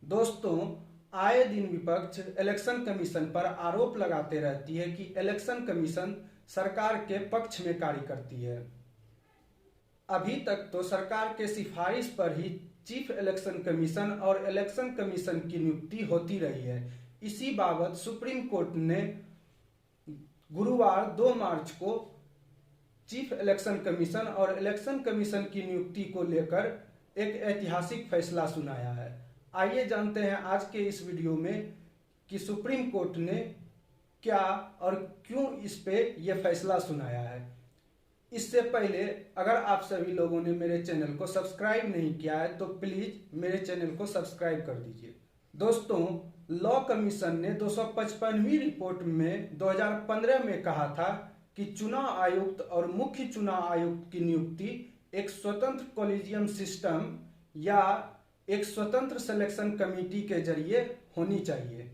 दोस्तों, आए दिन विपक्ष इलेक्शन कमीशन पर आरोप लगाते रहती है कि इलेक्शन कमीशन सरकार के पक्ष में कार्य करती है। अभी तक तो सरकार के सिफारिश पर ही चीफ इलेक्शन कमीशन और इलेक्शन कमीशन की नियुक्ति होती रही है। इसी बाबत सुप्रीम कोर्ट ने गुरुवार 2 मार्च को चीफ इलेक्शन कमीशन और इलेक्शन कमीशन की नियुक्ति को लेकर एक ऐतिहासिक फैसला सुनाया है। आइए जानते हैं आज के इस वीडियो में कि सुप्रीम कोर्ट ने क्या और क्यों इस पे यह फैसला सुनाया है। इससे पहले अगर आप सभी लोगों ने मेरे चैनल को सब्सक्राइब नहीं किया है तो प्लीज मेरे चैनल को सब्सक्राइब कर दीजिए। दोस्तों, लॉ कमीशन ने 255वीं रिपोर्ट में 2015 में कहा था कि चुनाव आयुक्त और मुख्य चुनाव आयुक्त की नियुक्ति एक स्वतंत्र कॉलेजियम सिस्टम या एक स्वतंत्र सिलेक्शन कमेटी के जरिए होनी चाहिए।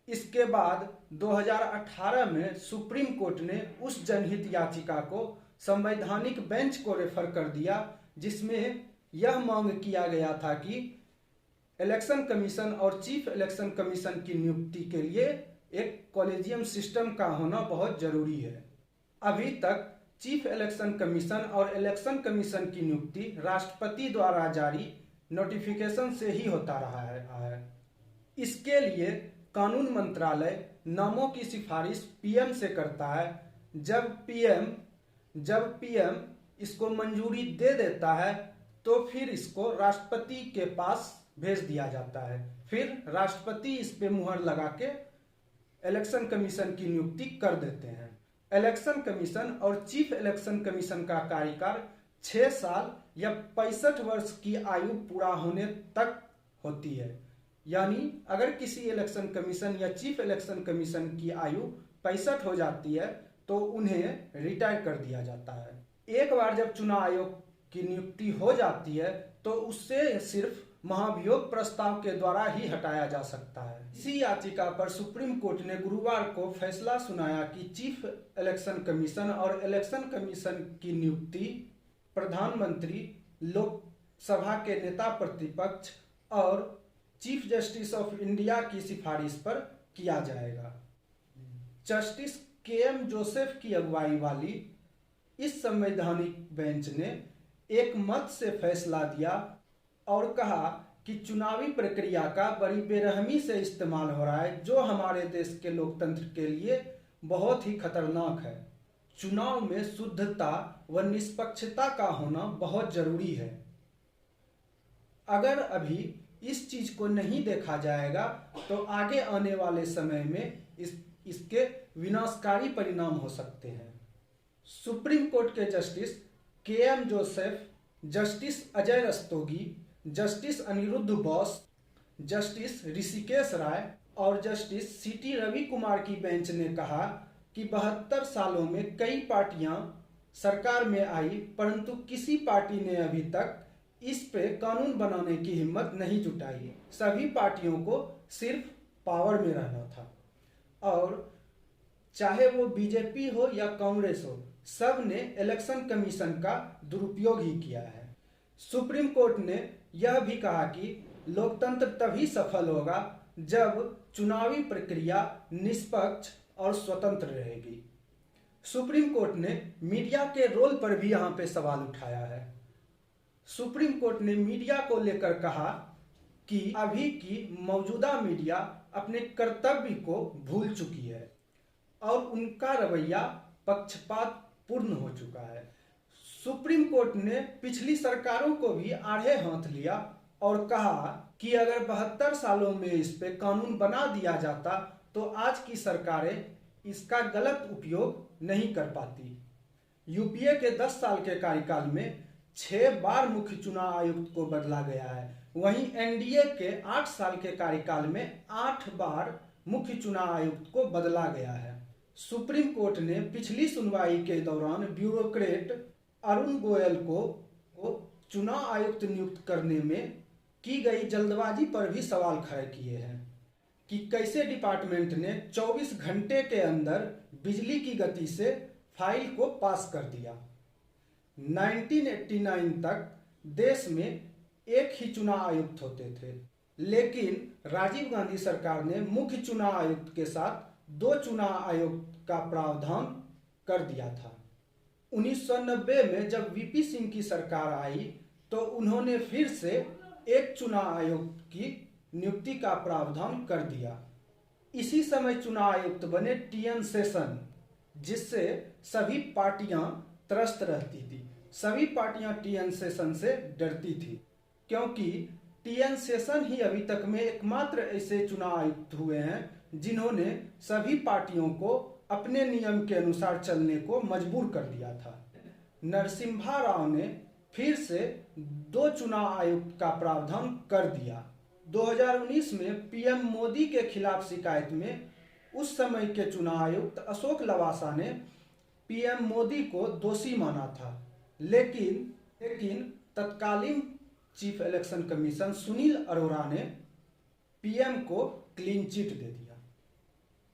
इसके बाद 2018 में सुप्रीम कोर्ट ने उस जनहित याचिका को संवैधानिक बेंच को रेफर कर दिया जिसमें यह मांग किया गया था कि इलेक्शन कमीशन और चीफ इलेक्शन कमीशन की नियुक्ति के लिए एक कॉलेजियम सिस्टम का होना बहुत जरूरी है। अभी तक चीफ इलेक्शन कमीशन और इलेक्शन कमीशन की नियुक्ति राष्ट्रपति द्वारा जारी नोटिफिकेशन से ही होता रहा है। इसके लिए कानून मंत्रालय नामों की सिफारिश पीएम से करता है। जब पीएम इसको मंजूरी दे देता है तो फिर इसको राष्ट्रपति के पास भेज दिया जाता है। फिर राष्ट्रपति इस पे मुहर लगा के इलेक्शन कमीशन की नियुक्ति कर देते हैं। इलेक्शन कमीशन और चीफ इलेक्शन कमीशन का कार्यकाल 6 साल या 65 वर्ष की आयु पूरा होने तक होती है। यानी अगर किसी इलेक्शन कमीशन या चीफ इलेक्शन कमीशन की आयु 65 हो जाती है तो उन्हें रिटायर कर दिया जाता है। एक बार जब चुनाव आयोग की नियुक्ति हो जाती है तो उससे सिर्फ महाभियोग प्रस्ताव के द्वारा ही हटाया जा सकता है। इसी याचिका पर सुप्रीम कोर्ट ने गुरुवार को फैसला सुनाया कि चीफ इलेक्शन कमीशन और इलेक्शन कमीशन की नियुक्ति प्रधानमंत्री, लोकसभा के नेता प्रतिपक्ष और चीफ जस्टिस ऑफ इंडिया की सिफारिश पर किया जाएगा। Justice K M. जोसेफ की अगुवाई वाली इस संवैधानिक बेंच ने एक मत से फैसला दिया और कहा कि चुनावी प्रक्रिया का बड़ी बेरहमी से इस्तेमाल हो रहा है जो हमारे देश के लोकतंत्र के लिए बहुत ही खतरनाक है। चुनाव में शुद्धता व निष्पक्षता का होना बहुत जरूरी है। अगर अभी इस चीज को नहीं देखा जाएगा तो आगे आने वाले समय में इसके विनाशकारी परिणाम हो सकते हैं। सुप्रीम कोर्ट के justice K M. Joseph, justice Ajay Rastogi, justice Aniruddha Bose, justice Hrishikesh Roy और जस्टिस सी.टी. रवि कुमार की बेंच ने कहा कि 72 सालों में कई पार्टियां सरकार में आई परंतु किसी पार्टी ने अभी तक इस पे कानून बनाने की हिम्मत नहीं जुटाई। सभी पार्टियों को सिर्फ पावर में रहना था और चाहे वो बीजेपी हो या कांग्रेस हो, सब ने इलेक्शन कमीशन का दुरुपयोग ही किया है। सुप्रीम कोर्ट ने यह भी कहा कि लोकतंत्र तभी सफल होगा जब चुनावी प्रक्रिया निष्पक्ष और स्वतंत्र रहेगी। सुप्रीम कोर्ट ने मीडिया के रोल पर भी यहाँ पे सवाल उठाया है। सुप्रीम कोर्ट ने मीडिया को लेकर कहा कि अभी की मौजूदा मीडिया अपने कर्तव्य को भूल चुकी है और उनका रवैया पक्षपात पूर्ण हो चुका है। सुप्रीम कोर्ट ने पिछली सरकारों को भी आड़े हाथ लिया और कहा कि अगर 72 सालों में इस पे कानून बना दिया जाता तो आज की सरकारें इसका गलत उपयोग नहीं कर पाती। यूपीए के 10 साल के कार्यकाल में 6 बार मुख्य चुनाव आयुक्त को बदला गया है। वहीं एनडीए के 8 साल के कार्यकाल में 8 बार मुख्य चुनाव आयुक्त को बदला गया है। सुप्रीम कोर्ट ने पिछली सुनवाई के दौरान ब्यूरोक्रेट अरुण गोयल को चुनाव आयुक्त नियुक्त करने में की गई जल्दबाजी पर भी सवाल खड़े किए हैं कि कैसे डिपार्टमेंट ने 24 घंटे के अंदर बिजली की गति से फाइल को पास कर दिया। 1989 तक देश में एक ही चुनाव आयुक्त होते थे। लेकिन राजीव गांधी सरकार ने मुख्य चुनाव आयुक्त के साथ 2 चुनाव आयुक्त का प्रावधान कर दिया था। 1990 में जब वीपी सिंह की सरकार आई तो उन्होंने फिर से एक चुनाव आयुक्त की नियुक्ति का प्रावधान कर दिया। इसी समय चुनाव आयुक्त बने टीएन शेषन, जिससे सभी पार्टियां त्रस्त रहती थी। सभी पार्टियां टीएन शेषन से डरती थी, क्योंकि टीएन शेषन ही अभी तक में एकमात्र ऐसे चुनाव आयुक्त हुए हैं जिन्होंने सभी पार्टियों को अपने नियम के अनुसार चलने को मजबूर कर दिया था। नरसिम्हा राव ने फिर से 2 चुनाव आयुक्त का प्रावधान कर दिया। 2019 में पीएम मोदी के खिलाफ शिकायत में उस समय के चुनाव आयुक्त अशोक लवासा ने पीएम मोदी को दोषी माना था, लेकिन तत्कालीन chief election commission Sunil Arora ने पीएम को क्लीन चिट दे दिया।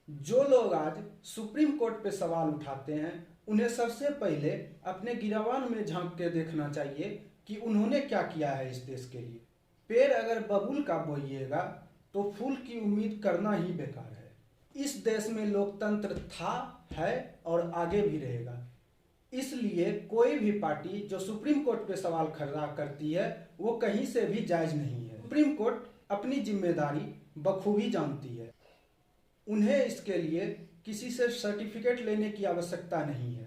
जो लोग आज सुप्रीम कोर्ट पे सवाल उठाते हैं, उन्हें सबसे पहले अपने गिरावान में झांक के देखना चाहिए कि उन्होंने क्या किया है इस देश के लिए। पेड़ अगर बबूल का बोइएगा तो फूल की उम्मीद करना ही बेकार है। इस देश में लोकतंत्र था, है और आगे भी रहेगा। इसलिए कोई भी पार्टी जो सुप्रीम कोर्ट पे सवाल खड़ा करती है वो कहीं से भी जायज नहीं है। सुप्रीम कोर्ट अपनी जिम्मेदारी बखूबी जानती है। उन्हें इसके लिए किसी से सर्टिफिकेट लेने की आवश्यकता नहीं है।